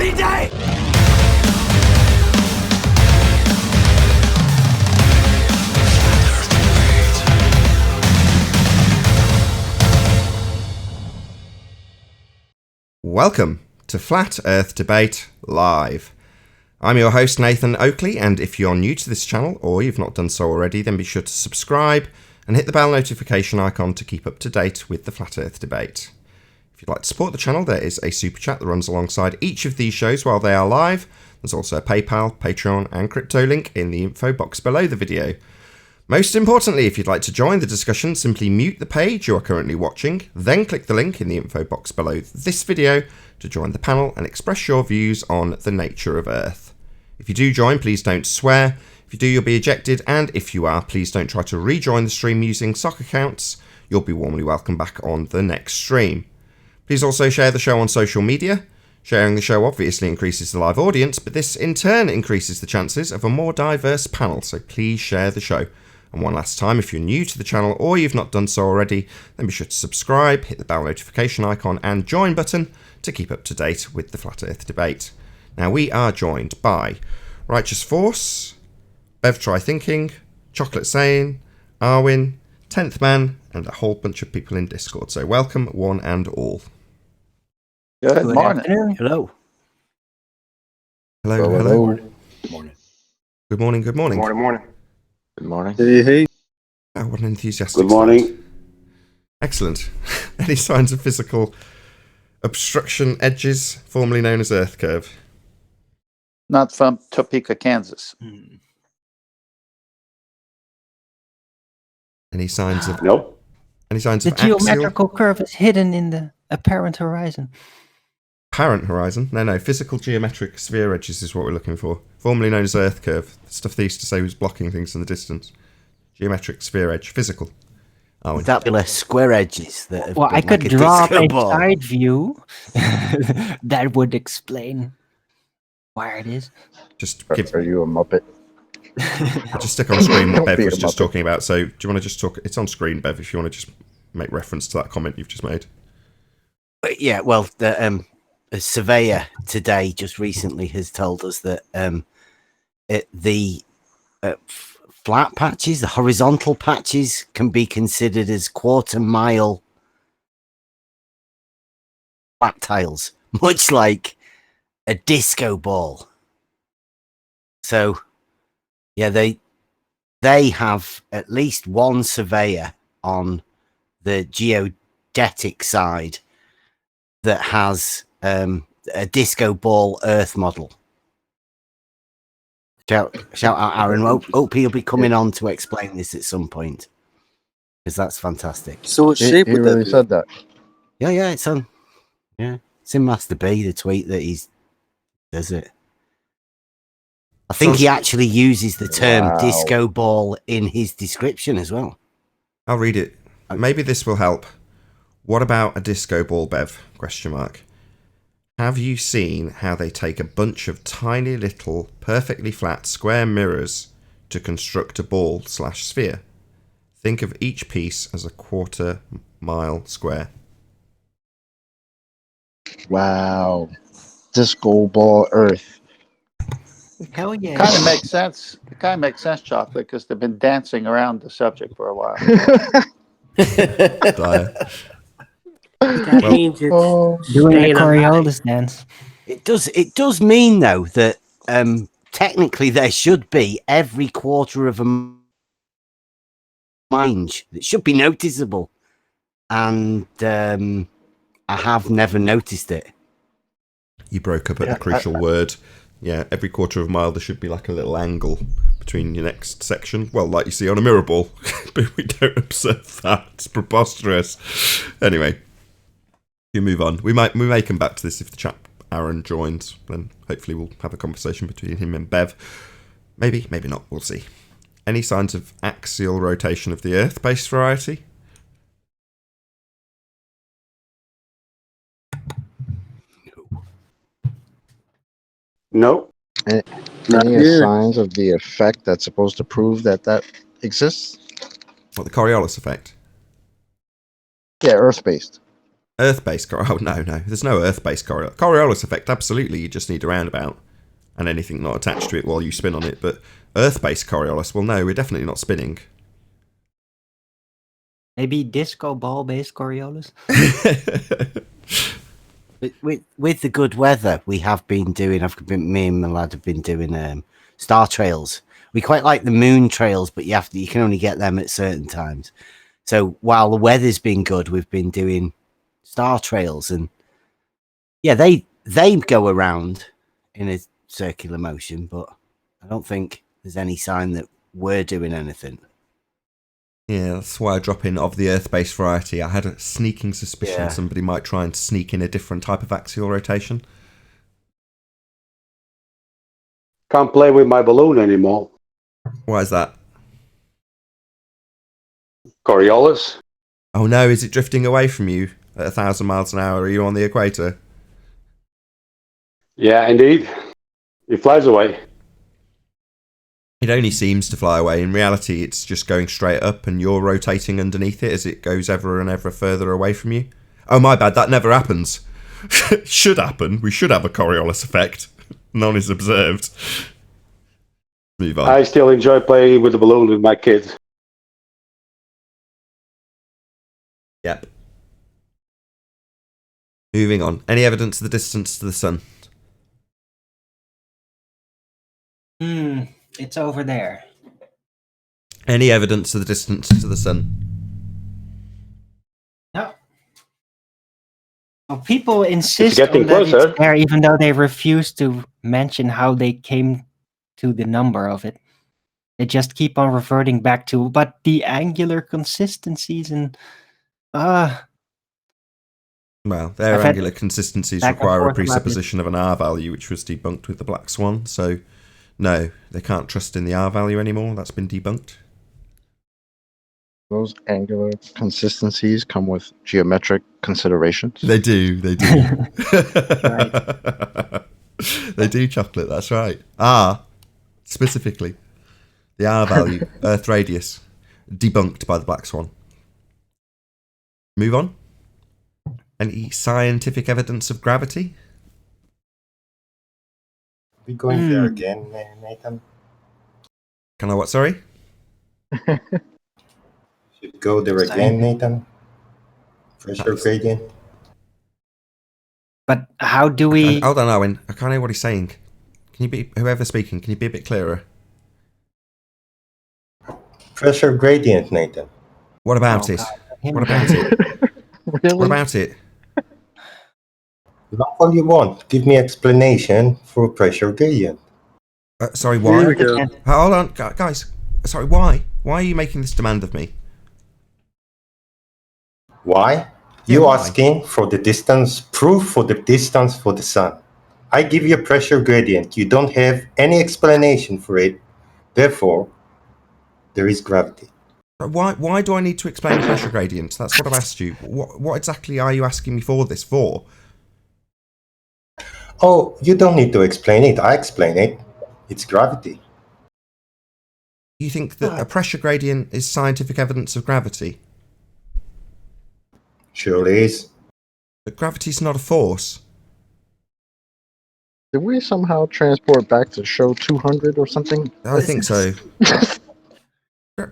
bloody day! Welcome to Flat Earth Debate Live. I'm your host Nathan Oakley, and if you're new to this channel or you've not done so already, then be sure to subscribe and hit the bell notification icon to keep up to date with the Flat Earth Debate. If you'd like to support the channel, there is a super chat that runs alongside each of these shows while they are live. There's also a PayPal, Patreon and crypto link in the info box below the video. Most importantly, if you'd like to join the discussion, simply mute the page you are currently watching, then click the link in the info box below this video to join the panel and express your views on the nature of Earth. If you do join, please don't swear. If you do, you'll be ejected, and if you are, please don't try to rejoin the stream using sock accounts. You'll be warmly welcome back on the next stream. Please also share the show on social media. Sharing the show obviously increases the live audience, but this in turn increases the chances of a more diverse panel, so please share the show. And one last time, if you're new to the channel or you've not done so already, then be sure to subscribe, hit the bell notification icon and join button to keep up to date with the Flat Earth Debate. Now we are joined by Righteous Force, Bev Try Thinking, Chocolate Saying, Arwin, 10th Man, and a whole bunch of people in Discord. So welcome one and all. Good morning. Hello. Hello, hello. Good morning. Good morning, good morning. Good morning. Good morning. Hey. Oh, what an enthusiastic Good morning. start. Excellent. Any signs of physical obstruction edges, formerly known as Earth Curve? Not from Topeka, Kansas. Any signs of Nope. Any signs The of axial geometrical curve is hidden in the apparent horizon. apparent horizon? No, physical geometric sphere edges is what we're looking for. Formerly known as Earth Curve. The stuff they used to say was blocking things in the distance. Geometric sphere edge, physical. Oh, Rectangular square edges that have Well, been I could like a draw disco a ball. side view that would explain where it is. just Are you a Muppet? just stick on screen what Don't Bev be was a just Muppet. talking about. So do you want to just talk? It's on screen, Bev, if you want to just make reference to that comment you've just made. Yeah, well, the a surveyor today just recently has told us that the flat patches, the horizontal patches, can be considered as quarter-mile flat tiles, much like a disco ball. So, yeah, they have at least one surveyor on the geodetic side that has a disco ball Earth model. Shout out, Aaron. Hope he'll be coming on to explain this at some point, because that's fantastic. So what He shape would really that said that. Yeah, it's on. Yeah, it's in Master B, the tweet that he does it. I think he actually uses the term Wow. disco ball in his description as well. I'll read it. Maybe this will help. What about a disco ball, Bev? Question mark. Have you seen how they take a bunch of tiny little, perfectly flat square mirrors to construct a ball/sphere? Think of each piece as a quarter-mile square. Wow. Disco ball Earth. Hell yeah. Kind of makes sense. It kind of makes sense, Chocolate, because they've been dancing around the subject for a while. Dire. That Well- means it's Oh, Doing a staying alive. Coriolis dance. It does mean though that technically there should be every quarter of a mind. It should be noticeable, and I have never noticed it. You broke up at the crucial word. Yeah, every quarter of a mile there should be like a little angle between your next section. Well, like you see on a mirror ball, but we don't observe that. It's preposterous. Anyway, you move on. We may come back to this if the chap Aaron joins. Then hopefully we'll have a conversation between him and Bev. Maybe not. We'll see. Any signs of axial rotation of the Earth-based variety? nope. Not Any here. signs of the effect that's supposed to prove that exists? What, the Coriolis effect? Yeah, Earth-based. Earth-based oh no, there's no Earth-based Coriolis effect. Absolutely, you just need a roundabout and anything not attached to it while you spin on it. But Earth-based Coriolis, well, no, we're definitely not spinning. Maybe disco ball-based Coriolis? With the good weather, we have been doing. Me and my lad have been doing star trails. We quite like the moon trails, but you can only get them at certain times. So while the weather's been good, we've been doing star trails, and yeah, they go around in a circular motion, but I don't think there's any sign that we're doing anything. Yeah, that's why I drop in of the Earth-based variety. I had a sneaking suspicion somebody might try and sneak in a different type of axial rotation. Can't play with my balloon anymore. Why is that? Coriolis. Oh no, is it drifting away from you at 1,000 miles an hour? Are you on the equator? Yeah, indeed. It flies away. It only seems to fly away. In reality, it's just going straight up and you're rotating underneath it as it goes ever and ever further away from you. Oh, my bad. That never happens. Should happen. We should have a Coriolis effect. None is observed. Move on. I still enjoy playing with the balloon with my kids. Yep. Moving on. Any evidence of the distance to the sun? It's over there. Any evidence of the distance to the sun? No. Well, people insist getting on that closer. it's there, even though they refuse to mention how they came to the number of it. They just keep on reverting back to, but the angular consistencies and Well, their I've had angular consistencies back and require a forth about presupposition of an R value, which was debunked with the black swan. So, no, they can't trust in the R value anymore. That's been debunked. Those angular consistencies come with geometric considerations. They do. They do, chocolate. That's right. R, specifically. The R value, Earth radius, debunked by the black swan. Move on. Any scientific evidence of gravity? We going there again, Nathan? Can I what, sorry? Should go there again, Nathan? Pressure gradient? but how do we? Hold on, Owen. I can't hear what he's saying. Can you be, whoever's speaking, can you be a bit clearer? Pressure gradient, Nathan. What about it? What about it? Really? What about it? Not all you want. Give me explanation for pressure gradient. Sorry, why? Here we go. Hold on, guys. Sorry, why? Why are you making this demand of me? Why? Yeah, You why? asking for the distance, proof for the distance for the sun. I give you a pressure gradient. You don't have any explanation for it. Therefore, there is gravity. Why do I need to explain the pressure gradient? That's what I've asked you. What exactly are you asking me for this for? Oh, you don't need to explain it. I explain it. It's gravity. You think that a pressure gradient is scientific evidence of gravity? Surely is. But gravity's not a force. Did we somehow transport back to show 200 or something? I think so.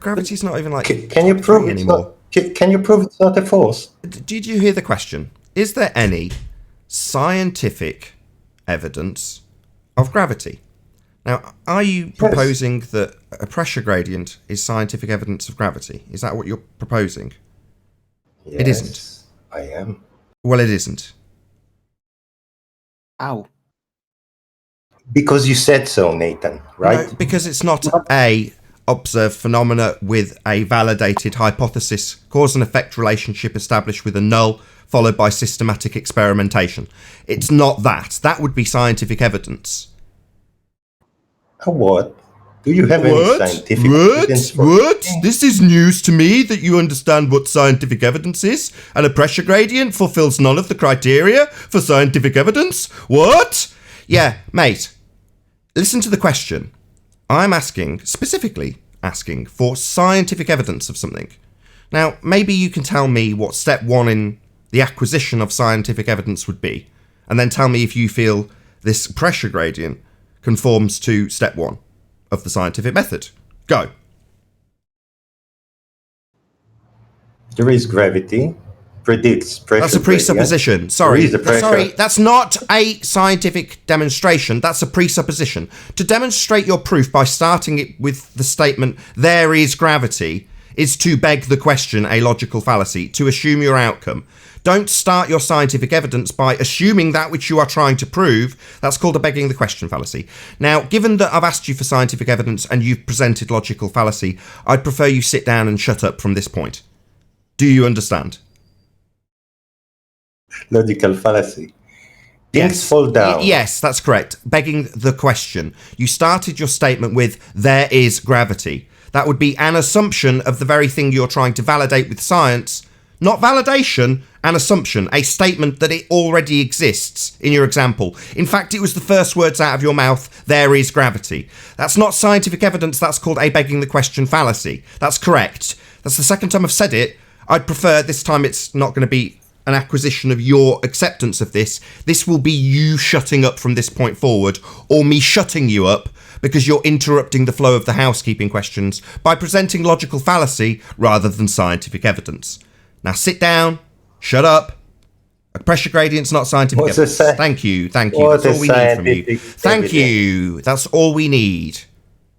Gravity's not even like Can you prove free it's anymore. not? Can you prove it's not a force? Did you hear the question? Is there any scientific evidence of gravity? Now, are you proposing that a pressure gradient is scientific evidence of gravity? Is that what you're proposing? Yes, It isn't. I am. Well, it isn't. Ow. Because you said so, Nathan, right? No, because it's not a observed phenomena with a validated hypothesis, cause and effect relationship established with a null, followed by systematic experimentation. It's not that. That would be scientific evidence. A what? Do you have any scientific evidence for What? This is news to me that you understand what scientific evidence is, and a pressure gradient fulfills none of the criteria for scientific evidence? What? Yeah, mate. Listen to the question. I'm specifically asking for scientific evidence of something. Now, maybe you can tell me what step 1 in the acquisition of scientific evidence would be, and then tell me if you feel this pressure gradient conforms to step 1 of the scientific method. Go. There is gravity. Predicts pressure. That's a presupposition. gradient. Sorry. There is the pressure. Sorry, that's not a scientific demonstration. That's a presupposition. To demonstrate your proof by starting it with the statement, there is gravity, is to beg the question, a logical fallacy, to assume your outcome. Don't start your scientific evidence by assuming that which you are trying to prove. That's called a begging the question fallacy. Now, given that I've asked you for scientific evidence and you've presented logical fallacy, I'd prefer you sit down and shut up from this point. Do you understand? Logical fallacy. Things fall down. Yes, that's correct. Begging the question. You started your statement with, there is gravity. That would be an assumption of the very thing you're trying to validate with science. Not validation, an assumption, a statement that it already exists in your example. In fact, it was the first words out of your mouth, there is gravity. That's not scientific evidence, that's called a begging the question fallacy. That's correct. That's the second time I've said it. I'd prefer this time it's not going to be an acquisition of your acceptance of this. This will be you shutting up from this point forward, or me shutting you up because you're interrupting the flow of the housekeeping questions by presenting logical fallacy rather than scientific evidence. Now sit down, shut up. A pressure gradient's not scientific evidence. Thank you. That's all we need from you. Thank you. That's all we need.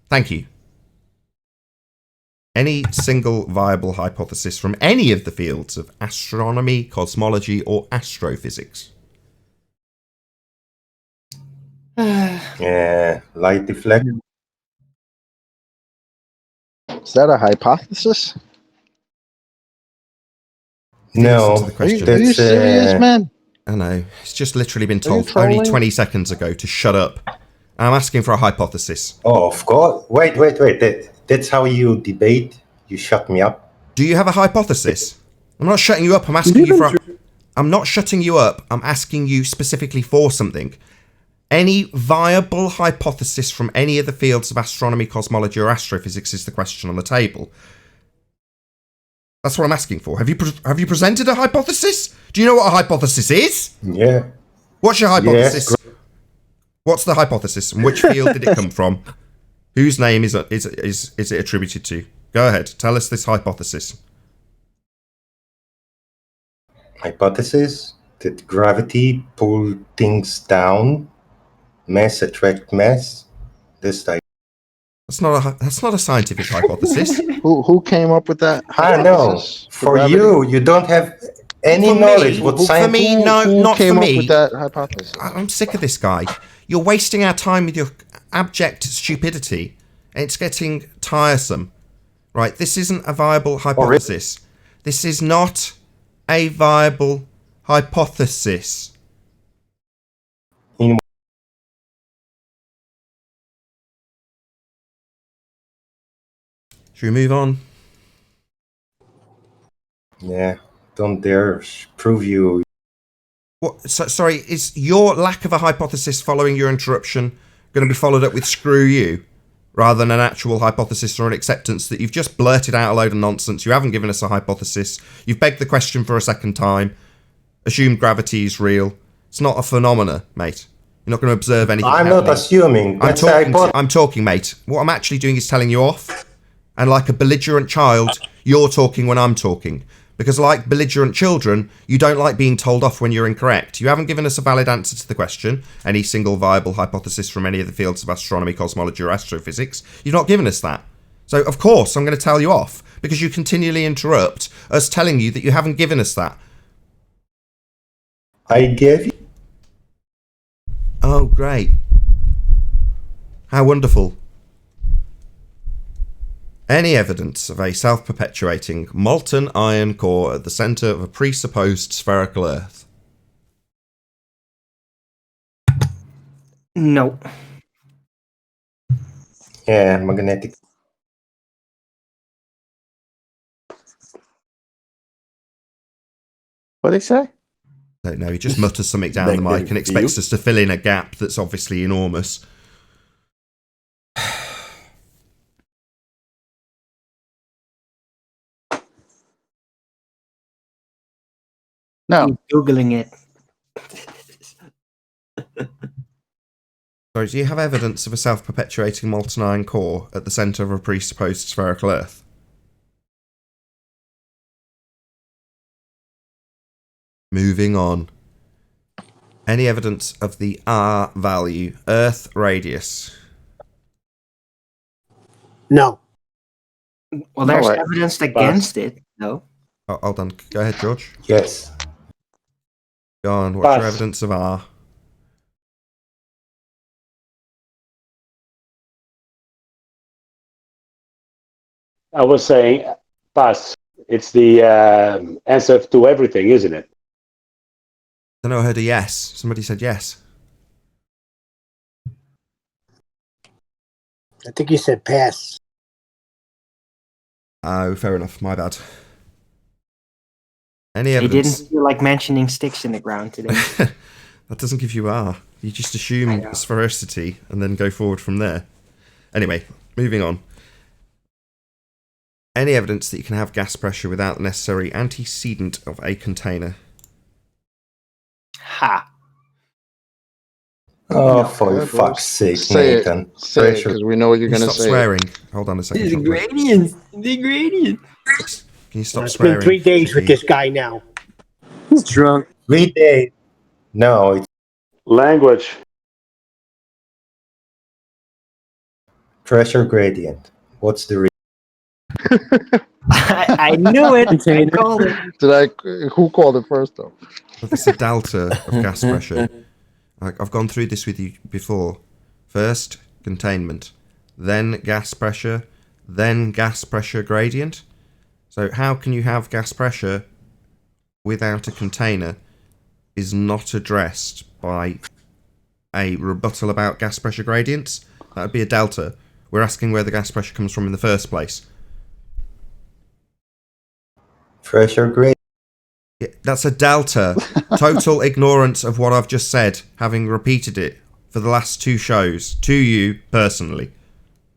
Thank you. Any single viable hypothesis from any of the fields of astronomy, cosmology, or astrophysics? Yeah, light deflect. Is that a hypothesis? No, Listen to the question. Are you serious, man? I know. It's just literally been you told trolling? only 20 seconds ago to shut up. I'm asking for a hypothesis. Oh, of course. Wait. That's how you debate. You shut me up. Do you have a hypothesis? I'm not shutting you up. I'm asking you for... I'm not shutting you up. I'm asking you specifically for something. Any viable hypothesis from any of the fields of astronomy, cosmology, or astrophysics is the question on the table. That's what I'm asking for. Have you presented a hypothesis? Do you know what a hypothesis is? Yeah. What's your hypothesis? Yes. What's the hypothesis, and which field did it come from? Whose name is it attributed to? Go ahead. Tell us this hypothesis. Hypothesis that gravity pull things down, mass attract mass. This type. That's not a scientific hypothesis. Who came up with that I know. hypothesis? For gravity? you don't have any For me, knowledge what for science. me, no, Who not came for up me. with that hypothesis? I'm sick of this guy. You're wasting our time with your abject stupidity. It's getting tiresome. Right, this isn't a viable hypothesis. This is not a viable hypothesis. Should we move on? Yeah, don't dare prove you. What? Sorry, is your lack of a hypothesis following your interruption going to be followed up with screw you, rather than an actual hypothesis or an acceptance that you've just blurted out a load of nonsense? You haven't given us a hypothesis. You've begged the question for a second time. Assumed gravity is real. It's not a phenomena, mate. You're not going to observe anything. I'm happening. not assuming. I'm talking, mate. What I'm actually doing is telling you off. And like a belligerent child, you're talking when I'm talking. Because like belligerent children, you don't like being told off when you're incorrect. You haven't given us a valid answer to the question, any single viable hypothesis from any of the fields of astronomy, cosmology, or astrophysics. You've not given us that. So, of course, I'm going to tell you off, because you continually interrupt us telling you that you haven't given us that. I gave you. Oh, great. How wonderful. Any evidence of a self-perpetuating molten iron core at the centre of a presupposed spherical Earth? No. Yeah, magnetic. What did he say? Don't know, he just mutters something down the mic and expects us to fill in a gap that's obviously enormous. No. He's Googling it. Sorry, do you have evidence of a self-perpetuating molten iron core at the centre of a presupposed spherical Earth? Moving on. Any evidence of the R value, Earth radius? No. Well, there's way. evidence against it, though. Oh, hold on. Go ahead, George. Yes. Go on. What's your Pass. evidence of R? I was saying, pass. It's the answer to everything, isn't it? I know I heard a yes. Somebody said yes. I think you said pass. Oh, fair enough. My bad. Any He evidence? didn't feel like mentioning sticks in the ground today. That doesn't give you R. You just assume sphericity and then go forward from there. Anyway, moving on. Any evidence that you can have gas pressure without the necessary antecedent of a container? Ha! Oh, for Yeah, fuck's sake, Say Nathan. it. Say it, Pressure. because we know you're Can you going to stop say swearing? Hold on a second. The Chocolate. gradient. The gradient. Can you stop It's swearing? been 3 days with Chicky? this guy now. He's drunk. 3 days. No, it's Language. pressure gradient. What's the I knew it. I Container. called it. Who called it first, though? Well, that's a delta of gas pressure. I've gone through this with you before. First, containment. Then gas pressure. Then gas pressure gradient. So how can you have gas pressure without a container is not addressed by a rebuttal about gas pressure gradients? That would be a delta. We're asking where the gas pressure comes from in the first place. pressure gradient? Yeah, that's a delta. Total ignorance of what I've just said, having repeated it for the last 2 shows, to you personally.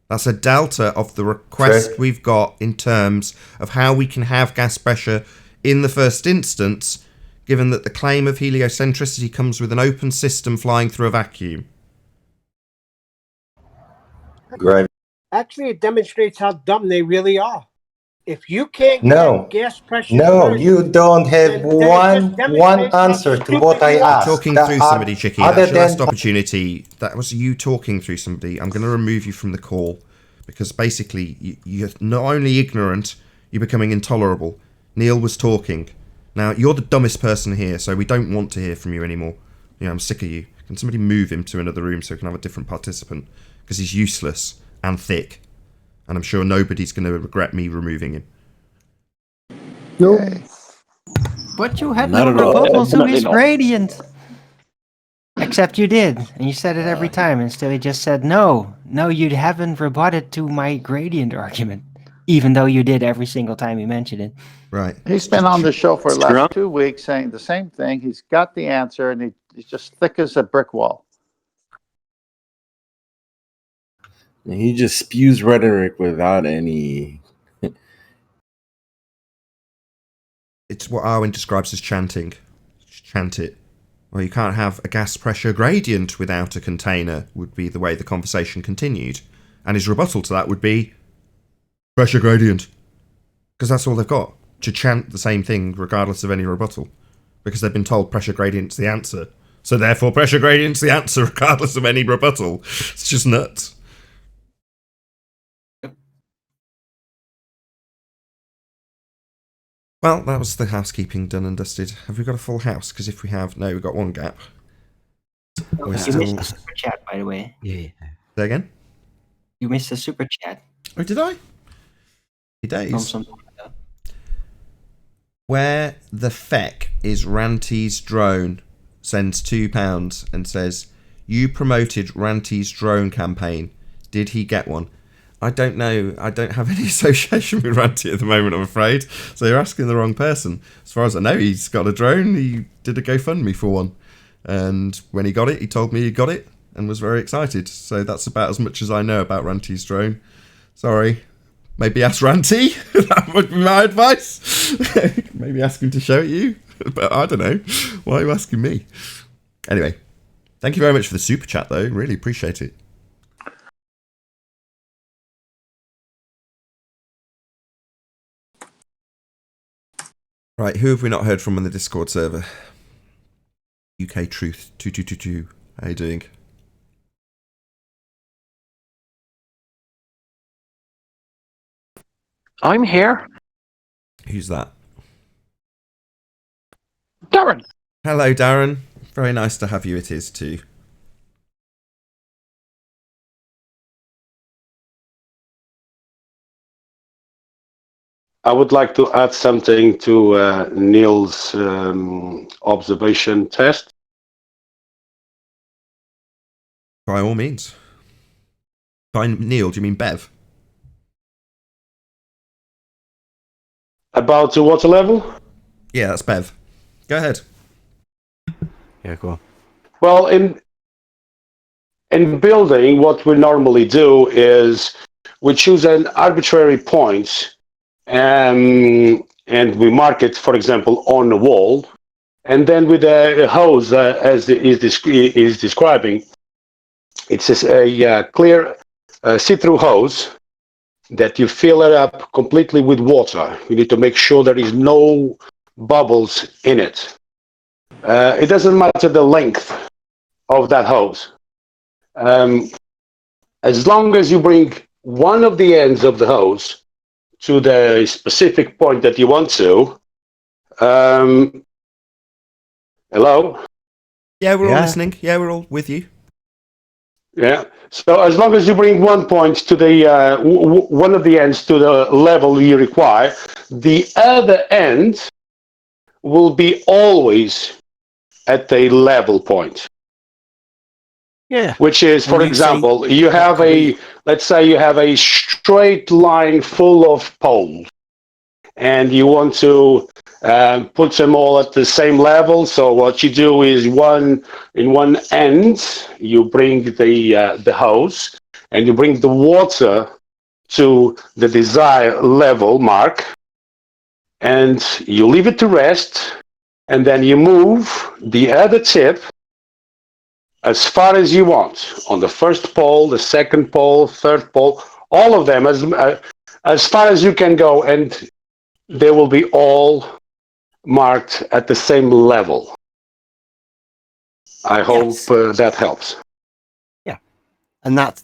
That's a delta of the request we've got in terms of how we can have gas pressure in the first instance, given that the claim of heliocentricity comes with an open system flying through a vacuum. Gravity. Actually, it demonstrates how dumb they really are. If you can't No. get gas pressure No, first, you don't have then it just one demonstrates how answer to stupid what I you are. asked. Talking That through are- somebody, Chicky. other That's your last than- opportunity. That was you talking through somebody. I'm going to remove you from the call because basically you're not only ignorant, you're becoming intolerable. Neil was talking. Now, you're the dumbest person here, so we don't want to hear from you anymore. You know, I'm sick of you. Can somebody move him to another room so we can have a different participant? Because he's useless and thick. And I'm sure nobody's going to regret me removing him. Nope. But you had Not no at all. rebuttal to Definitely his not. gradient. Except you did, and you said it every time, and still he just said, no, you haven't rebutted to my gradient argument. Even though you did every single time you mentioned it. Right. He's been on the show for the last Drunk. 2 weeks saying the same thing. He's got the answer, and he's just thick as a brick wall. He just spews rhetoric without any. It's what Arwen describes as chanting. Just chant it. Well, you can't have a gas pressure gradient without a container, would be the way the conversation continued. And his rebuttal to that would be pressure gradient. Because that's all they've got. To chant the same thing regardless of any rebuttal. Because they've been told pressure gradient's the answer. So therefore pressure gradient's the answer regardless of any rebuttal. It's just nuts. Well, that was the housekeeping done and dusted. Have we got a full house? Because if we have, no, we've got one gap. We're You still... missed the super chat, by the way. Yeah. Say again? You missed the super chat Oh, did I? Happy from days. some. Where the feck is Ranty's drone sends £2 and says, you promoted Ranty's drone campaign. Did he get one? I don't know. I don't have any association with Ranty at the moment, I'm afraid. So you're asking the wrong person. As far as I know, he's got a drone. He did a GoFundMe for one. And when he got it, he told me he got it and was very excited. So that's about as much as I know about Ranty's drone. Sorry. Maybe ask Ranty. That would be my advice. Maybe ask him to show it you. But I don't know. Why are you asking me? Anyway, thank you very much for the super chat, though. Really appreciate it. Right, who have we not heard from on the Discord server? UK Truth 2222. How you doing? I'm here. Who's that? Darren. Hello, Darren. Very nice to have you. It is too. I would like to add something to Neil's observation test. By all means. By Neil, do you mean Bev? About the water level? Yeah, that's Bev. Go ahead. Yeah, go on. Well, in building, what we normally do is we choose an arbitrary point and we mark it, for example, on the wall. And then with a hose, as is describing, it's a clear see-through hose that you fill it up completely with water. You need to make sure there is no bubbles in it. It doesn't matter the length of that hose. As long as you bring one of the ends of the hose to the specific point that you want to. Hello? Yeah, we're all listening. Yeah, we're all with you. Yeah. So as long as you bring one point to the one of the ends to the level you require, the other end will be always at a level point. Yeah. Which is, for example, you have let's say you have a straight line full of poles, and you want to put them all at the same level. So what you do is in one end, you bring the hose, and you bring the water to the desired level mark, and you leave it to rest, and then you move the other tip as far as you want on the first pole, the second pole, third pole, all of them as far as you can go, and they will be all marked at the same level. I hope that helps. Yeah, and that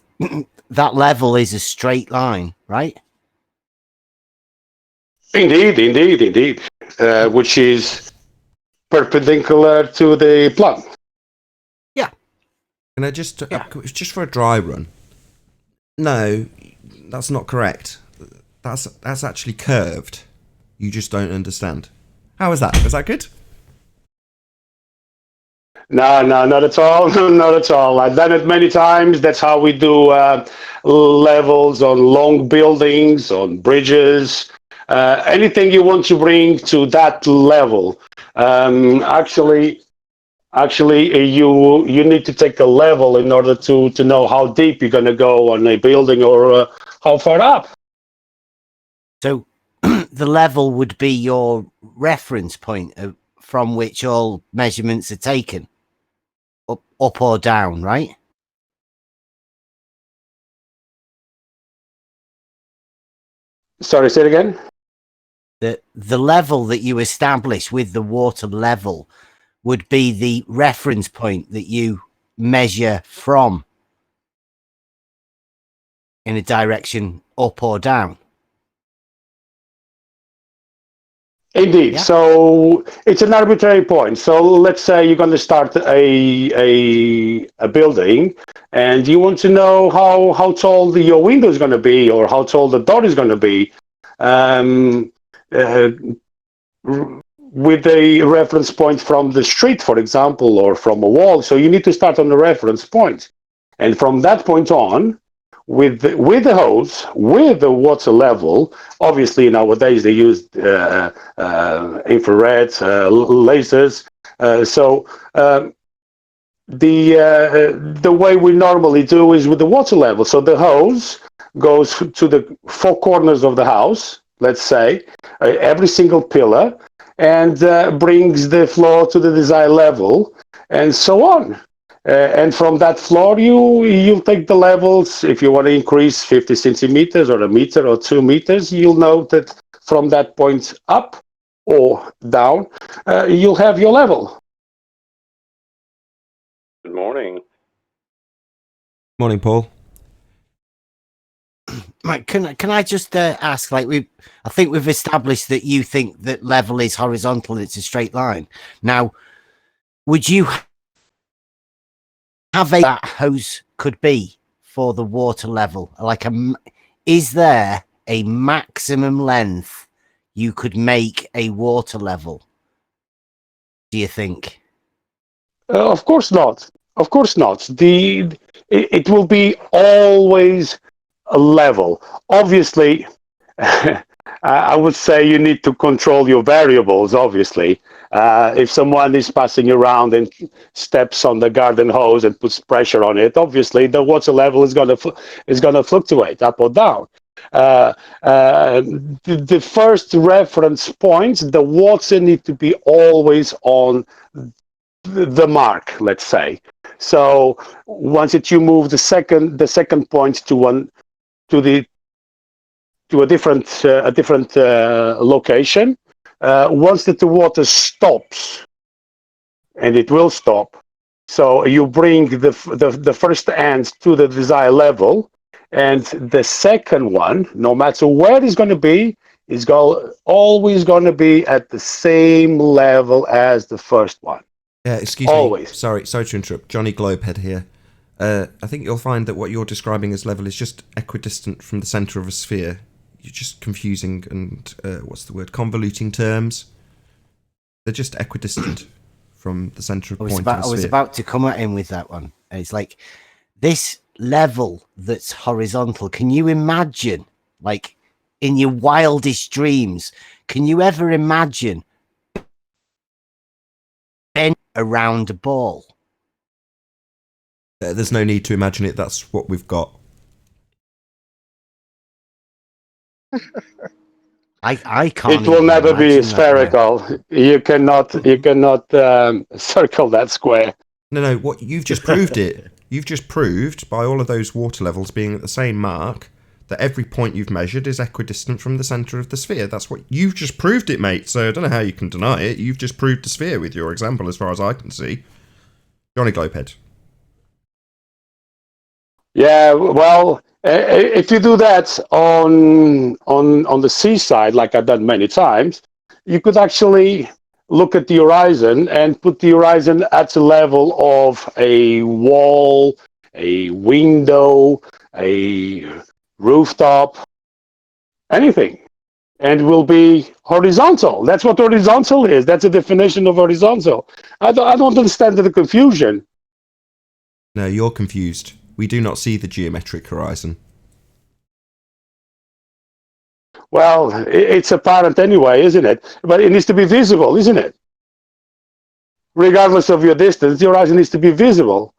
that level is a straight line, right? Indeed, which is perpendicular to the plumb. Can I just for a dry run? No, that's not correct. That's actually curved. You just don't understand. How is that? Is that good? No, not at all. Not at all. I've done it many times. That's how we do levels on long buildings, on bridges, anything you want to bring to that level. Actually, you need to take a level in order to know how deep you're going to go on a building or how far up. So the level would be your reference point from which all measurements are taken, up or down, right? Sorry, say it again. The level that you establish with the water level would be the reference point that you measure from in a direction up or down. Indeed. Yeah. So it's an arbitrary point. So let's say you're going to start a building, and you want to know how tall your window is going to be, or how tall the door is going to be. With a reference point from the street, for example, or from a wall. So you need to start on the reference point. And from that point on, with the hose, with the water level, obviously nowadays they use infrared lasers. The way we normally do is with the water level. So the hose goes to the four corners of the house, let's say, every single pillar, and brings the floor to the desired level, and so on. And from that floor, you take the levels. If you want to increase 50 centimeters or a meter or 2 meters, you'll know that from that point up or down, you'll have your level. Good morning. Morning, Paul. Mike, can I just ask? Like I think we've established that you think that level is horizontal; it's a straight line. Now, would you have a that hose could be for the water level? Like is there a maximum length you could make a water level? Do you think? Of course not. Of course not. It will be always a level. Obviously, I would say you need to control your variables. Obviously, if someone is passing around and steps on the garden hose and puts pressure on it, obviously the water level is going to fluctuate up or down. The first reference point, the water need to be always on the mark, let's say. So once that you move the second point to a different location, once that the water stops, and it will stop, so you bring the first end to the desired level, and the second one, no matter where it's going to be, is always going to be at the same level as the first one. Excuse Always. me. Sorry to interrupt. Johnny Globehead here. I think you'll find that what you're describing as level is just equidistant from the centre of a sphere. You're just confusing and convoluting terms. They're just equidistant from the centre of point of a sphere. I was about to come at him with that one. It's like this level that's horizontal. Can you imagine, like in your wildest dreams, can you ever imagine around a ball? There's no need to imagine it. That's what we've got. I can't. It will never be spherical. You cannot circle that square. No. What you've just proved it. You've just proved by all of those water levels being at the same mark that every point you've measured is equidistant from the centre of the sphere. That's what you've just proved it, mate. So I don't know how you can deny it. You've just proved the sphere with your example, as far as I can see. Johnny Globehead. Yeah, well, if you do that on the seaside, like I've done many times, you could actually look at the horizon and put the horizon at the level of a wall, a window, a rooftop, anything, and will be horizontal. That's what horizontal is. That's the definition of horizontal. I don't understand the confusion. No, you're confused. We do not see the geometric horizon. Well, it's apparent anyway, isn't it? But it needs to be visible, isn't it? Regardless of your distance, the horizon needs to be visible.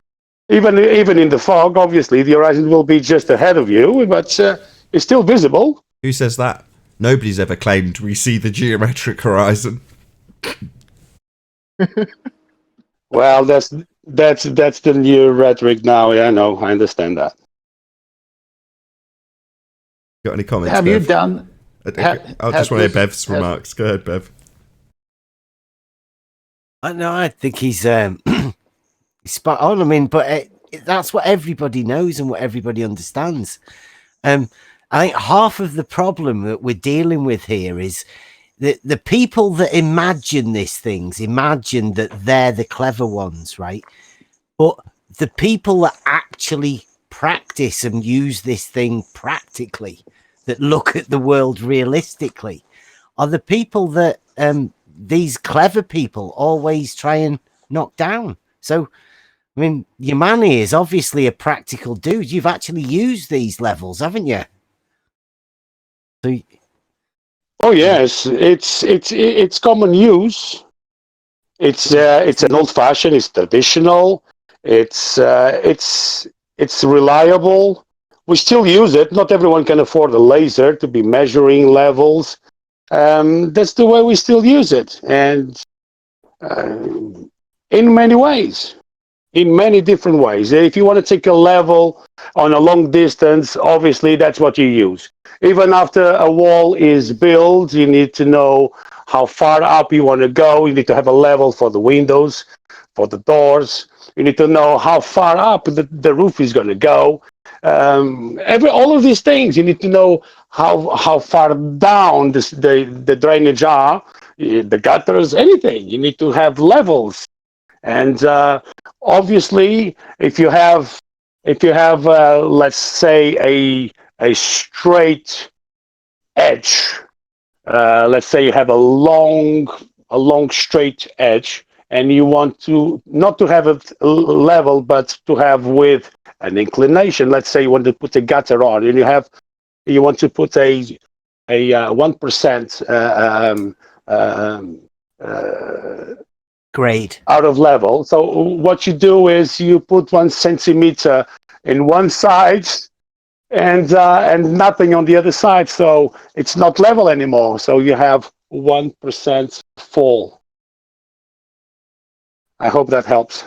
Even in the fog, obviously, the horizon will be just ahead of you, but it's still visible. Who says that? Nobody's ever claimed we see the geometric horizon. Well, that's the new rhetoric now. Yeah, no, I understand that. Got any comments? Have Bev? you done? I just want to hear Bev's remarks. Go ahead, Bev. I think he's spot on. I mean, but that's what everybody knows and what everybody understands. I think half of the problem that we're dealing with here is that the people that imagine these things imagine that they're the clever ones, right? But the people that actually practice and use this thing practically, that look at the world realistically, are the people that these clever people always try and knock down. So, I mean, Yamani is obviously a practical dude. You've actually used these levels, haven't you? So, oh yes, it's common use. It's an old-fashioned. It's traditional. It's reliable. We still use it. Not everyone can afford a laser to be measuring levels. that's the way we still use it, and in many ways, in many different ways. If you want to take a level on a long distance, obviously that's what you use. Even after a wall is built, you need to know how far up you want to go. You need to have a level for the windows, for the doors. You need to know how far up the roof is going to go. All of these things, you need to know how far down the drainage are, the gutters, anything. You need to have levels. And obviously, if you have let's say a straight edge, let's say you have a long straight edge, and you want to not to have it level, but to have with an inclination. Let's say you want to put a gutter on, and you want to put a 1% Grade. out of level. So what you do is you put 1 centimeter in one side and nothing on the other side. So it's not level anymore. So you have 1% fall. I hope that helps.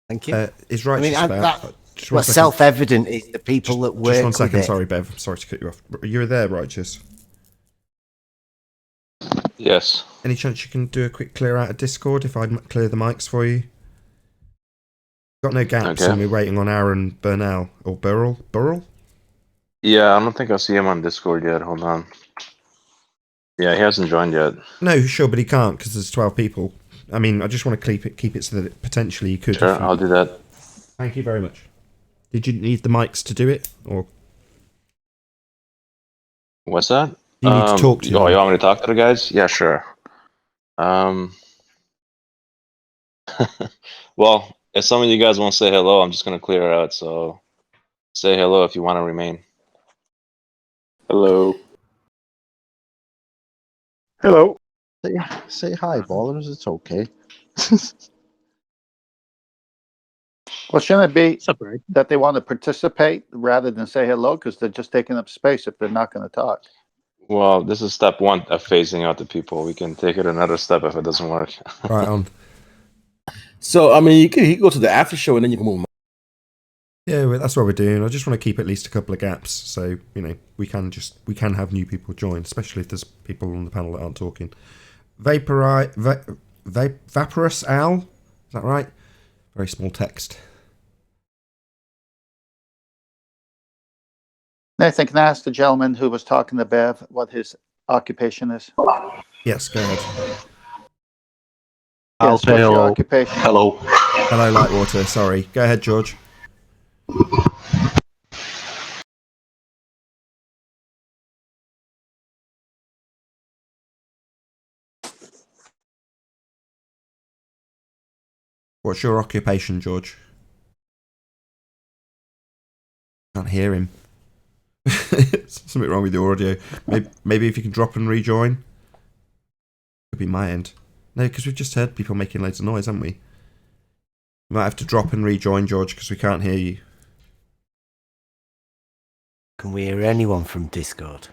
Thank you. Is right. I mean, just about. Just one what's second. self-evident is the people that work Just 1 second. with it. Sorry, Bev. Sorry to cut you off. You're there, Righteous. Yes. Any chance you can do a quick clear out of Discord if I clear the mics for you? Got no gaps, Okay. and we're waiting on Aaron Burnell or Burrell. Yeah, I don't think I see him on Discord yet. Hold on. Yeah, he hasn't joined yet. No, sure, but he can't because there's 12 people. I mean, I just want to keep it so that potentially you could. Sure, I'll do that. Thank you very much. Did you need the mics to do it, or What's that? you need to talk to Oh, them? you want me to talk to the guys? Yeah, sure. Well, if some of you guys won't say hello, I'm just gonna clear it out. So say hello if you want to remain. Hello. Hello. Say hi, ballers. It's okay. Well, shouldn't it be What's up, Greg? that they want to participate rather than say hello because they're just taking up space if they're not going to talk? Well, this is step one of phasing out the people. We can take it another step if it doesn't work. Right on. So, I mean, you can go to the after show and then you can move. Yeah, well, that's what we're doing. I just want to keep at least a couple of gaps, so we can have new people join, especially if there's people on the panel that aren't talking. Vaporous Owl, is that right? Very small text. Nathan, can I ask the gentleman who was talking to Bev what his occupation is? Yes, go ahead. I'll say hello. Your occupation? Hello. Hello, Lightwater. Sorry. Go ahead, George. What's your occupation, George? Can't hear him. Something wrong with your audio. Maybe if you can drop and rejoin. Could be my end. No, because we've just heard people making loads of noise, haven't we? You might have to drop and rejoin, George, because we can't hear you. Can we hear anyone from Discord?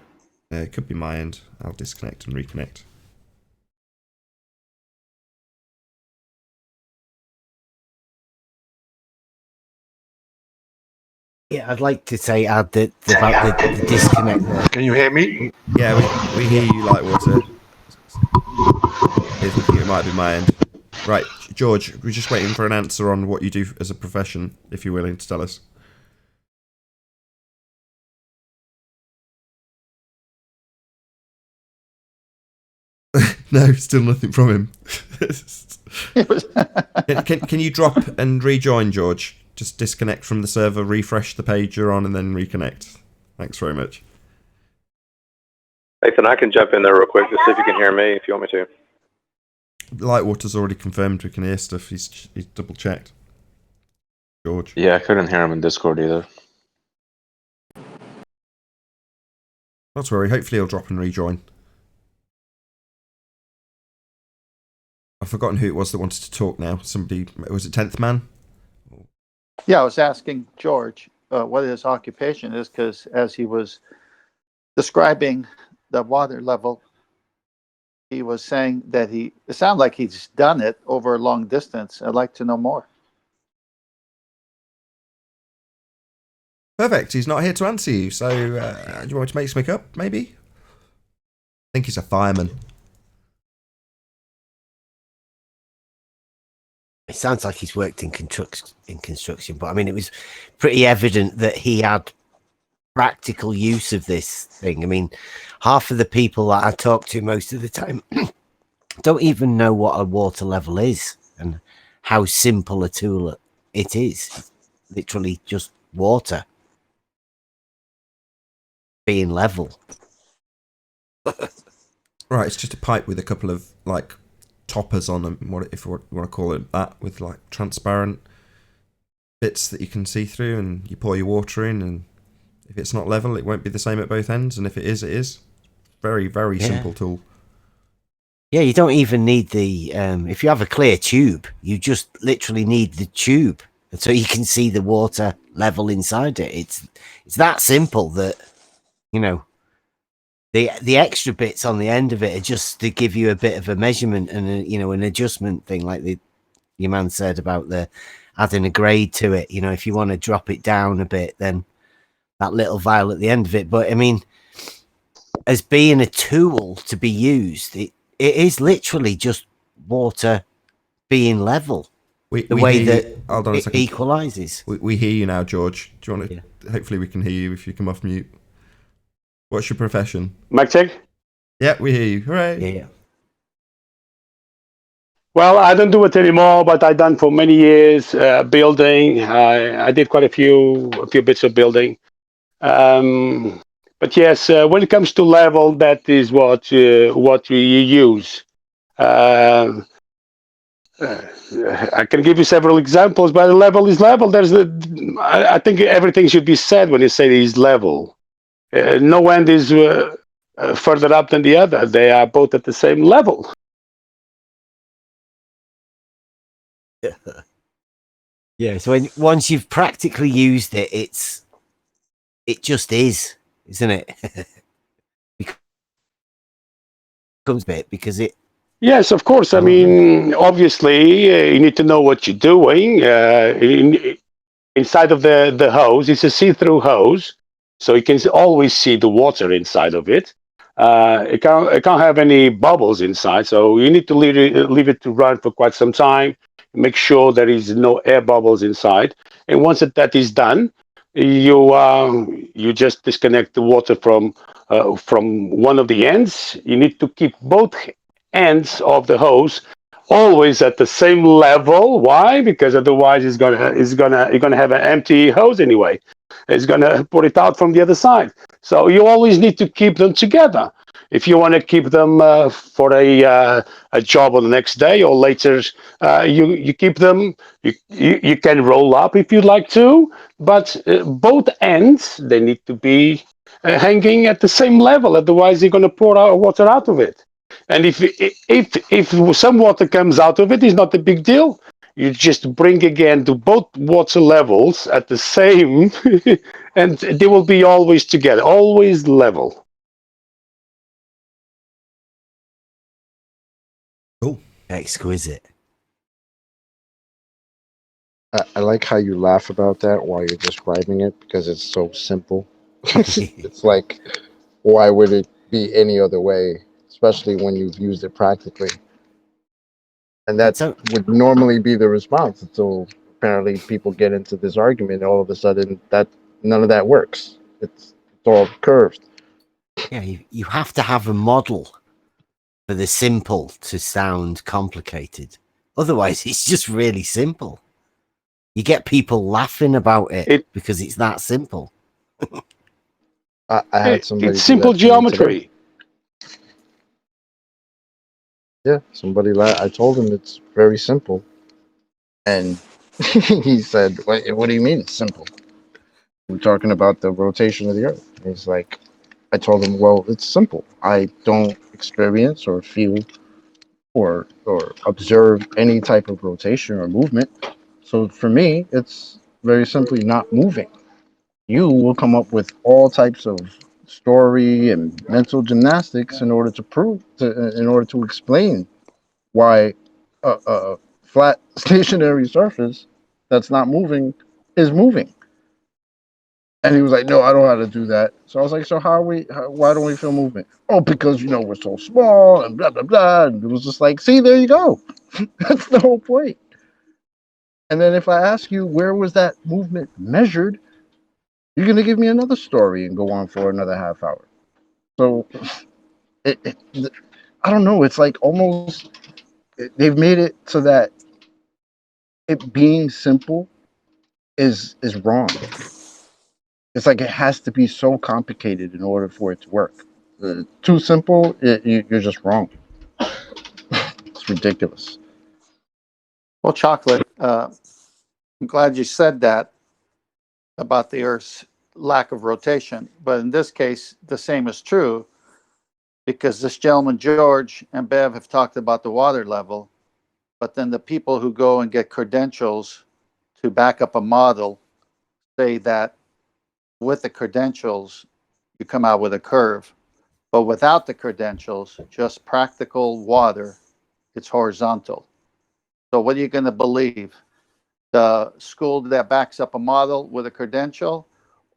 It could be my end. I'll disconnect and reconnect. Yeah, I'd like to say about the disconnect there. Can you hear me? Yeah, we hear you, Lightwater. I think it might be my end. Right, George, we're just waiting for an answer on what you do as a profession, if you're willing to tell us. No, still nothing from him. Can you drop and rejoin, George? Just disconnect from the server, refresh the page you're on, and then reconnect. Thanks very much. Nathan, I can jump in there real quick to see if you can hear me if you want me to. Lightwater's already confirmed we can hear stuff. He's double checked. George. Yeah, I couldn't hear him in Discord either. Not to worry, hopefully he'll drop and rejoin. I've forgotten who it was that wanted to talk now. Somebody, was it 10th Man? Yeah, I was asking George what his occupation is because as he was describing the water level, he was saying that it sounds like he's done it over a long distance. I'd like to know more. Perfect. He's not here to answer you. So, do you want me to make something up? Maybe. I think he's a fireman. It sounds like he's worked in construction, but I mean, it was pretty evident that he had practical use of this thing. I mean, half of the people that I talk to most of the time don't even know what a water level is and how simple a tool it is. Literally just water being level. Right, it's just a pipe with a couple of like toppers on them, if you want to call it that, with like transparent bits that you can see through, and you pour your water in, and if it's not level, it won't be the same at both ends, and if it is, it is. Very, very simple tool. Yeah, you don't even need the if you have a clear tube, you just literally need the tube, and so you can see the water level inside it. It's that simple that, you know, the extra bits on the end of it are just to give you a bit of a measurement and an adjustment thing, like your man said about the adding a grade to it. You know, if you want to drop it down a bit, then that little vial at the end of it. But I mean, as being a tool to be used, it is literally just water being level. The way that it equalizes. We hear you now, George. Do you want to? Yeah. Hopefully, we can hear you if you come off mute. What's your profession? Mic check? Yeah, we hear you. Hooray! Yeah. Well, I don't do it anymore, but I done for many years building. I did quite a few bits of building. But yes, when it comes to level, that is what you use. I can give you several examples, but level is level. I think everything should be said when you say it is level. No end is further up than the other. They are both at the same level. Yeah. So once you've practically used it, it just is, isn't it? Becomes a bit because it. Yes, of course. I mean, obviously, you need to know what you're doing. Inside of the hose, it's a see-through hose, so you can always see the water inside of it. It can't have any bubbles inside, so you need to leave it to run for quite some time. Make sure there is no air bubbles inside, and once that is done, you just disconnect the water from one of the ends. You need to keep both ends of the hose always at the same level. Why? Because otherwise you're gonna have an empty hose anyway. It's gonna put it out from the other side. So you always need to keep them together. If you want to keep them for a job on the next day or later, you keep them. You can roll up if you'd like to, but both ends they need to be hanging at the same level. Otherwise, you're going to pour water out of it. And if some water comes out of it, it's not a big deal. You just bring again to both water levels at the same, and they will be always together, always level. Cool. Exquisite. I like how you laugh about that while you're describing it because it's so simple. It's like, why would it be any other way, especially when you've used it practically? And that would normally be the response. So apparently people get into this argument, all of a sudden that none of that works. It's all curved. Yeah, you have to have a model for the simple to sound complicated. Otherwise, it's just really simple. You get people laughing about it because it's that simple. I had somebody. It's simple geometry. Yeah, I told him it's very simple, and he said, "What do you mean it's simple? We're talking about the rotation of the Earth." And he's like, I told him, "Well, it's simple. I don't experience or feel or observe any type of rotation or movement. So for me, it's very simply not moving. You will come up with all types of story and mental gymnastics in order to explain why a flat stationary surface that's not moving is moving. And he was like, "No, I don't know how to do that." So I was like, "So why don't we feel movement?" "Oh, because we're so small and blah blah blah." And it was just like, "See, there you go. That's the whole point." And then if I ask you where was that movement measured, you're gonna give me another story and go on for another half hour. So I don't know. It's like almost they've made it so that it being simple is wrong. It's like it has to be so complicated in order for it to work. Too simple, you're just wrong. It's ridiculous. Well, Chocolate, I'm glad you said that about the Earth's lack of rotation. But in this case, the same is true because this gentleman, George, and Bev have talked about the water level. But then the people who go and get credentials to back up a model say that with the credentials, you come out with a curve. But without the credentials, just practical water, it's horizontal. So what are you going to believe? The school that backs up a model with a credential,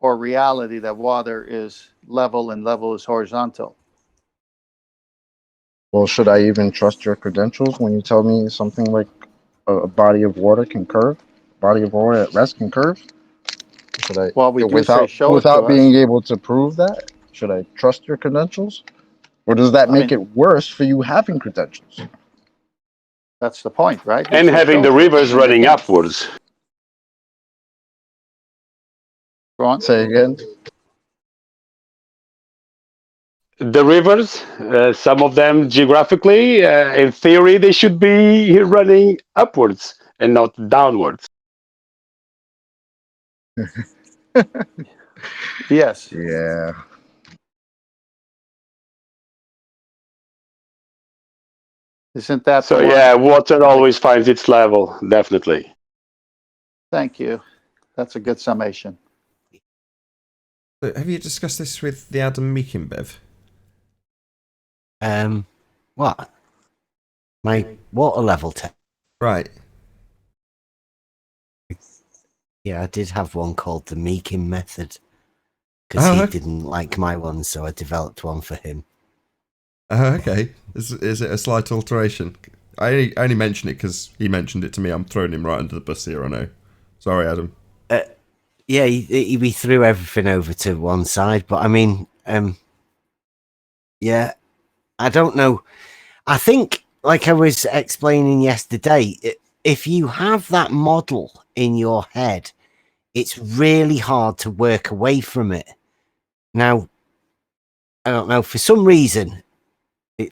or reality that water is level and level is horizontal? Well, should I even trust your credentials when you tell me something like a body of water can curve? Body of water at rest can curve? Should I, Well, we do say show it to without being us. able to prove that? Should I trust your credentials? Or does that I make mean, it worse for you having credentials? that's the point, right? You And say having show the it to us, rivers and they running can't. upwards. Go on. Say again. The rivers, some of them geographically, in theory, they should be running upwards and not downwards. Yes. Yeah. Isn't that the So one? yeah, water always finds its level, definitely. Thank you. That's a good summation. Have you discussed this with the Adam Meekin, Bev? What? My water level test. Right. Yeah, I did have one called the Meekin method because he okay. didn't like my one, so I developed one for him. Okay. Is it a slight alteration? I only mention it because he mentioned it to me. I'm throwing him right under the bus here, I know. Sorry, Adam. Yeah, he threw everything over to one side, but I mean, yeah, I don't know. I think, like I was explaining yesterday, if you have that model in your head, it's really hard to work away from it. Now, I don't know, for some reason,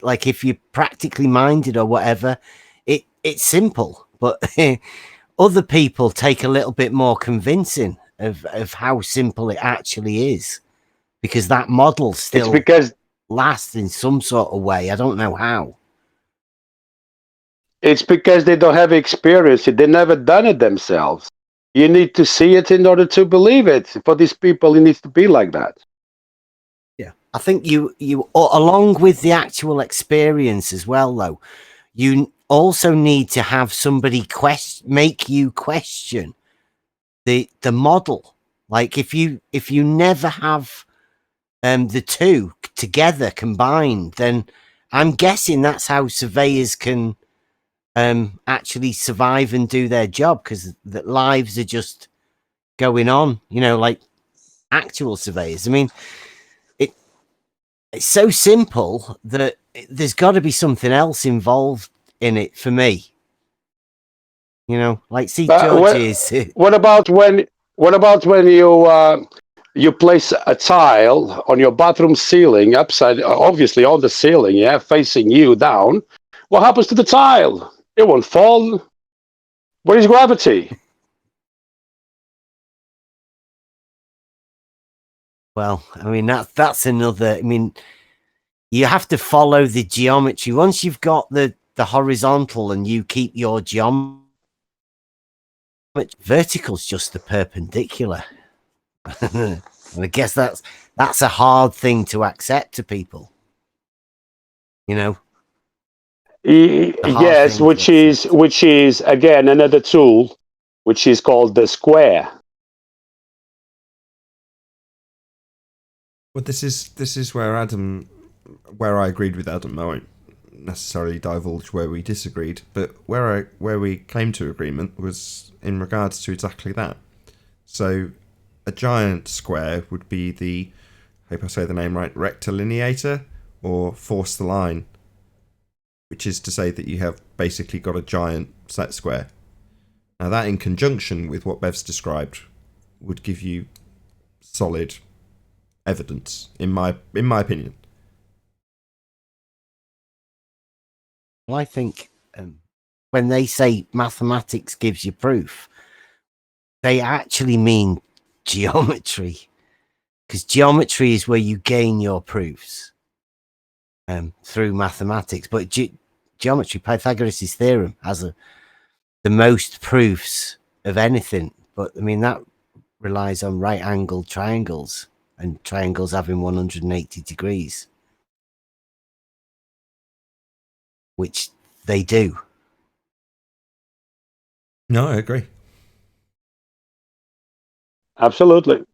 like if you're practically minded or whatever, it's simple, but other people take a little bit more convincing of how simple it actually is, because that model still lasts in some sort of way. I don't know how. It's because they don't have experience. They never done it themselves. You need to see it in order to believe it. For these people, it needs to be like that. Yeah, I think you along with the actual experience as well, though, you also need to have somebody make you question the model. Like if you never have the two together combined, then I'm guessing that's how surveyors can actually survive and do their job, because the lives are just going on, like actual surveyors. I mean, it's so simple that there's got to be something else involved in it for me. Like see George's. What about when you place a tile on your bathroom ceiling, obviously on the ceiling, yeah, facing you down? What happens to the tile? It won't fall. Where is gravity? Well, I mean that's another. I mean, you have to follow the geometry. Once you've got the horizontal and you keep your geometry, vertical's just the perpendicular. And I guess that's a hard thing to accept to people. You know? Yes, which is again another tool, which is called the square. Well, this is where I agreed with Adam. I won't necessarily divulge where we disagreed, but where we came to agreement was in regards to exactly that. So, a giant square would be the, I hope I say the name right, rectilineator, or force the line, which is to say that you have basically got a giant set square. Now that, in conjunction with what Bev's described, would give you solid evidence, in my opinion. Well, I think when they say mathematics gives you proof, they actually mean geometry, because geometry is where you gain your proofs through mathematics. But geometry, Pythagoras' theorem, has the most proofs of anything. But I mean, that relies on right-angled triangles and triangles having 180 degrees, which they do. No, I agree. Absolutely.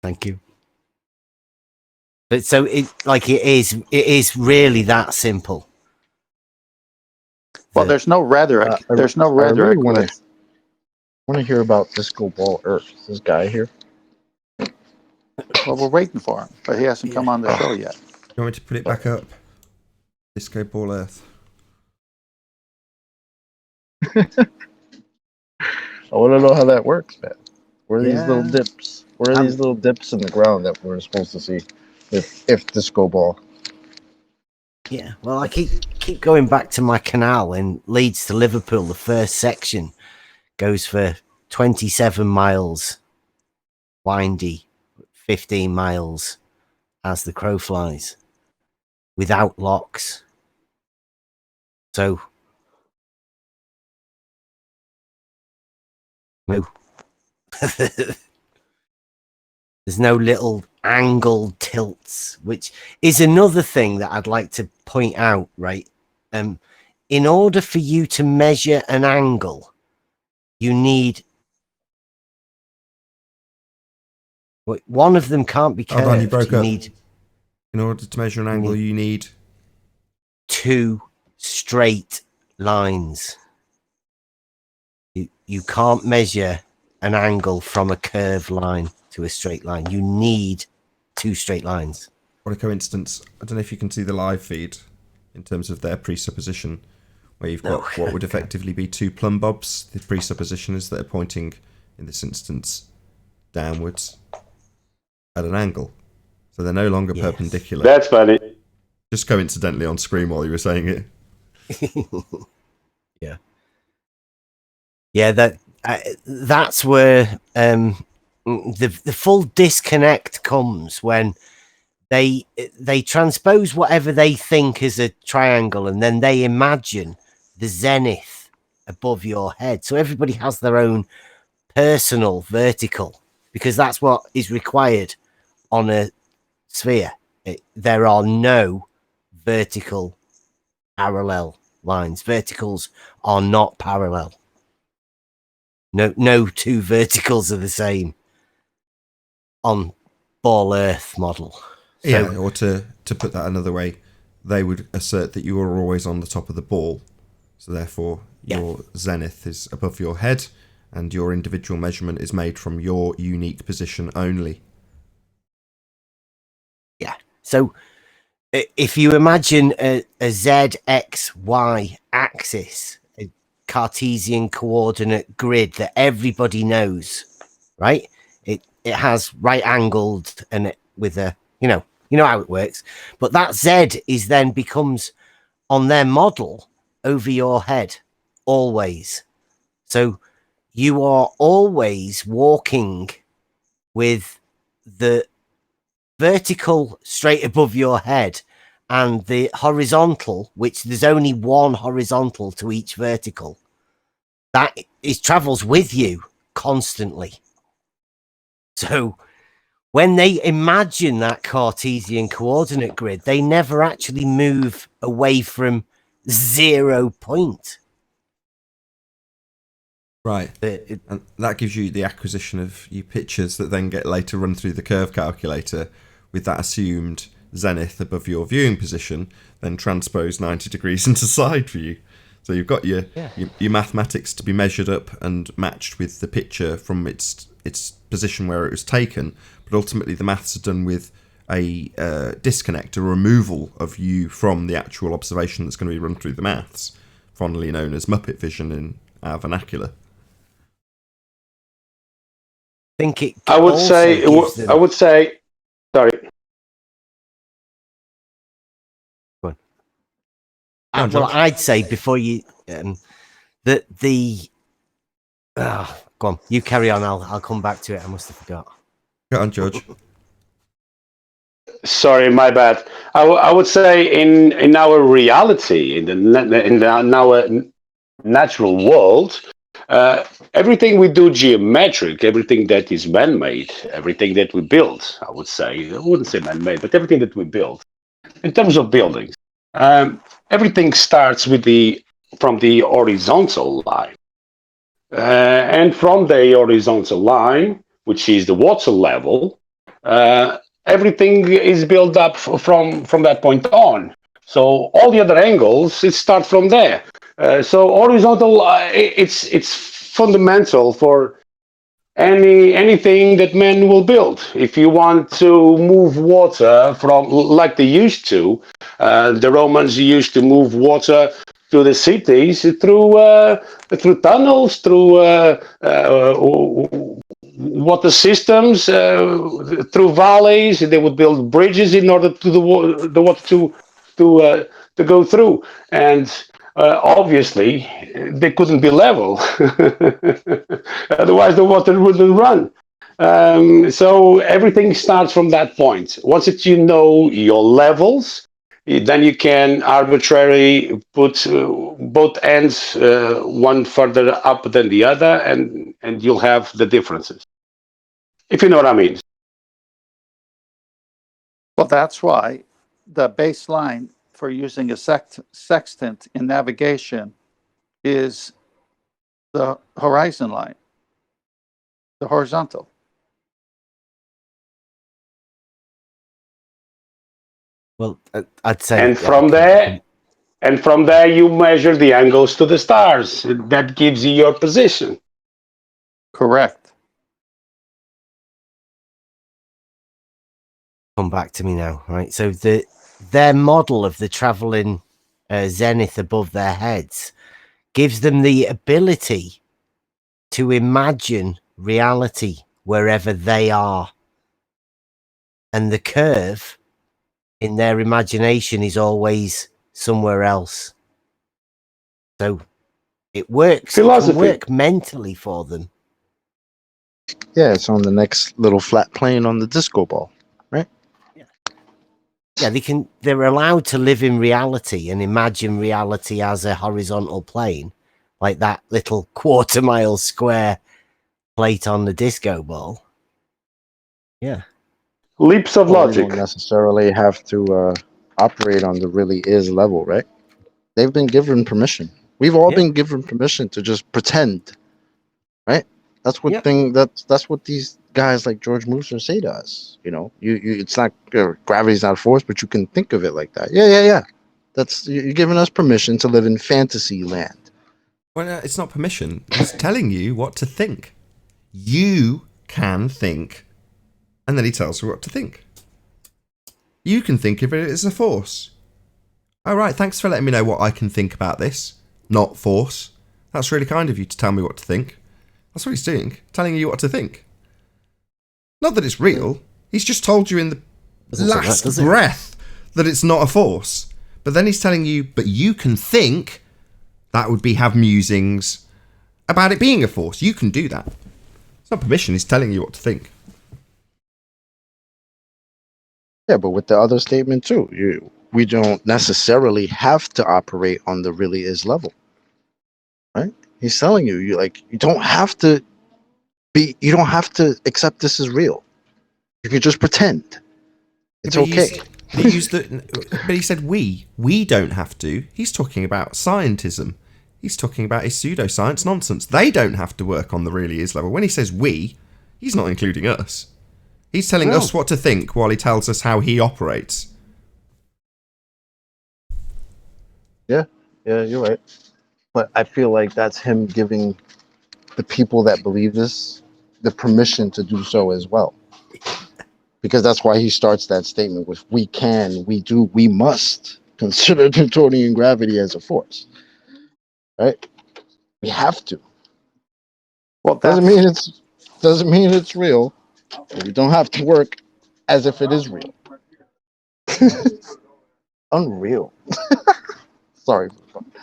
Thank you. But so it is really that simple. Well, there's no rhetoric. There's no rhetoric. I really want to hear about Disco Ball Earth. This guy here. Well, we're waiting for him, but he hasn't come on the show yet. You want me to put it back up? Disco Ball Earth. I want to know how that works, man. Where are these little dips? Where are these little dips in the ground that we're supposed to see? If Disco Ball. Yeah, well, I keep going back to my canal in Leeds to Liverpool. The first section goes for 27 miles, windy, 15 miles as the crow flies, without locks. So, no. There's no little angled tilts, which is another thing that I'd like to point out, right? In order for you to measure an angle, you need... one of them can't be curved. Hold on, you broke up. Need... In order to measure an angle, you need... 2 straight lines. You can't measure an angle from a curved line to a straight line. You need 2 straight lines. What a coincidence. I don't know if you can see the live feed in terms of their presupposition, where you've got what would effectively be 2 plumb bobs. The presupposition is that are pointing, in this instance, downwards at an angle. So they're no longer perpendicular. That's funny. Just coincidentally on screen while you were saying it. Yeah. Yeah, that's where the full disconnect comes, when they transpose whatever they think is a triangle, and then they imagine the zenith above your head. So everybody has their own personal vertical, because that's what is required on a sphere. There are no vertical parallel lines. Verticals are not parallel. No 2 verticals are the same on Ball Earth model. So, yeah, or to put that another way, they would assert that you are always on the top of the ball. So therefore, your zenith is above your head, and your individual measurement is made from your unique position only. Yeah. So if you imagine a Z, X, Y axis, a Cartesian coordinate grid that everybody knows, right? It has right angled and with a, you know how it works. But that Z is then becomes on their model over your head, always. So you are always walking with the vertical straight above your head, and the horizontal, which there's only one horizontal to each vertical, that is travels with you constantly. So when they imagine that Cartesian coordinate grid, they never actually move away from 0 point. Right. And that gives you the acquisition of your pictures that then get later run through the curve calculator with that assumed zenith above your viewing position, then transpose 90 degrees into side view. So you've got your mathematics to be measured up and matched with the picture from its position where it was taken, but ultimately the maths are done with a disconnect, a removal of you from the actual observation that's going to be run through the maths, fondly known as Muppet vision in our vernacular. I would say, sorry. Well, I'd say before you that the go on, you carry on. I'll come back to it. I must have forgot. Go on, George. Sorry, my bad. I would say in our reality, in our natural world, everything we do geometric, everything that is man-made, everything that we build, I would say, I wouldn't say man-made, but everything that we build, in terms of buildings, everything starts with from the horizontal line. And from the horizontal line, which is the water level, everything is built up from that point on. So all the other angles, it starts from there. So horizontal, it's fundamental for anything that man will build. If you want to move water from, like they used to, the Romans used to move water to the cities through tunnels, through water systems, through valleys. They would build bridges in order to the water to go through. And obviously, they couldn't be level. Otherwise, the water wouldn't run. So everything starts from that point. Once that you know your levels, then you can arbitrarily put both ends one further up than the other, and you'll have the differences. If you know what I mean. Well, that's why the baseline for using a sextant in navigation is the horizon line, the horizontal. Well, I'd say, and from there you measure the angles to the stars. That gives you your position. Correct. Come back to me now, right? So their model of the traveling zenith above their heads gives them the ability to imagine reality wherever they are, and the curve in their imagination is always somewhere else. So it works. Philosophy. It can work mentally for them. Yeah, it's on the next little flat plane on the disco ball, right? Yeah, they're allowed to live in reality and imagine reality as a horizontal plane, like that little quarter-mile square plate on the disco ball. Yeah. Leaps of Well, logic. they don't necessarily have to operate on the really is level, right? They've been given permission. We've all been given permission to just pretend, right? That's what that's what these guys like George Mooser say to us. You know, you it's not gravity's not a force, but you can think of it like that. Yeah. That's you're giving us permission to live in fantasy land. Well, no, it's not permission. He's telling you what to think. You can think, and then he tells you what to think. You can think of it as a force. All right, thanks for letting me know what I can think about this. Not force. That's really kind of you to tell me what to think. That's what he's doing, telling you what to think. Not that it's real. He's just told you in the last breath that it's not a force. But then he's telling you, but you can think. That would be have musings about it being a force. You can do that. It's not permission. He's telling you what to think. Yeah, but with the other statement too, we don't necessarily have to operate on the really is level, right? He's telling you, you don't have to You don't have to accept this as real. You can just pretend. It's okay. But he said we. We don't have to. He's talking about scientism. He's talking about his pseudoscience nonsense. They don't have to work on the really is level. When he says we, he's not including us. He's telling us what to think while he tells us how he operates. Yeah, you're right. But I feel like that's him giving the people that believe this the permission to do so as well. Because that's why he starts that statement with we can, we do, we must consider Newtonian gravity as a force. Right? We have to. Well, Doesn't mean it's real. We don't have to work as if it is real. Unreal. Sorry.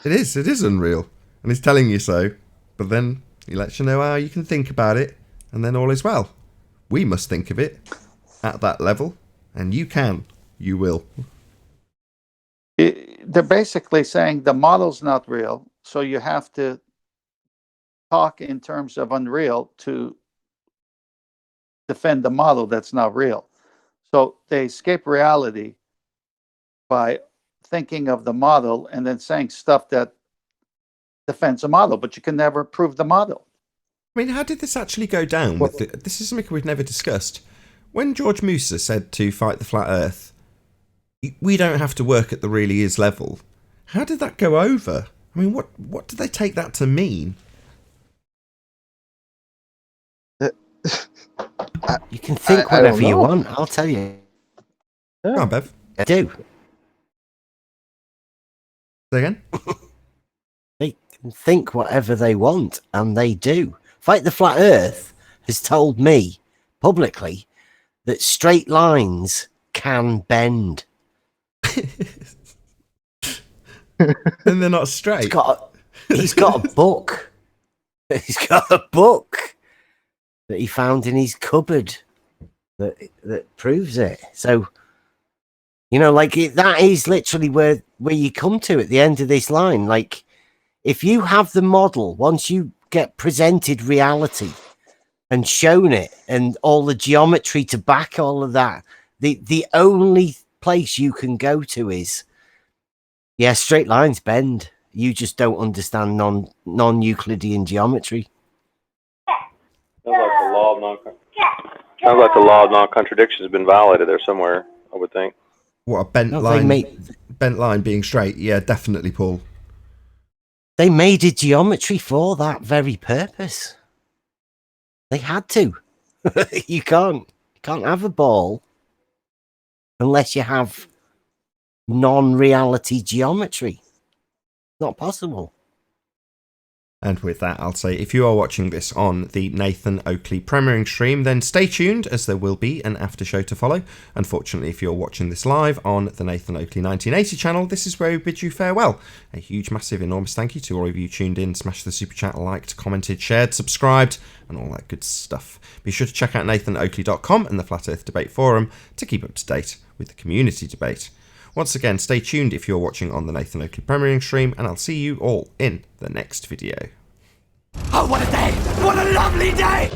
It is unreal. And he's telling you so. But then he lets you know how you can think about it. And then all is well. We must think of it at that level. And you can. You will. They're basically saying the model's not real. So you have to talk in terms of unreal to defend the model that's not real. So they escape reality by thinking of the model and then saying stuff that defends a model, but you can never prove the model. I mean, how did this actually go down? This is something we've never discussed. When George Musa said to fight the flat earth, we don't have to work at the really is level. How did that go over? I mean, what did they take that to mean? You can think whatever you want, I'll tell you. Come on, Bev. I do. Say again? They can think whatever they want, and they do. Fight the Flat Earth has told me publicly that straight lines can bend. And they're not straight. He's got a book. He's got a book that he found in his cupboard that proves it. So, you know, like that is literally where you come to at the end of this line. Like, if you have the model, once you get presented reality and shown it and all the geometry to back all of that, the only place you can go to is, yeah, straight lines bend. You just don't understand non-Euclidean geometry. Sounds like the law of non-contradiction has been violated there somewhere, I would think. What, a bent line being straight? Yeah, definitely, Paul. They made a geometry for that very purpose. They had to. You can't have a ball unless you have non-reality geometry. Not possible. And with that, I'll say, if you are watching this on the Nathan Oakley premiering stream, then stay tuned, as there will be an after show to follow. Unfortunately, if you're watching this live on the Nathan Oakley 1980 channel, this is where we bid you farewell. A huge, massive, enormous thank you to all of you tuned in, smashed the super chat, liked, commented, shared, subscribed, and all that good stuff. Be sure to check out nathanoakley.com and the Flat Earth Debate Forum to keep up to date with the community debate. Once again, stay tuned if you're watching on the Nathan Oakley premiering stream, and I'll see you all in the next video. Oh, what a day! What a lovely day!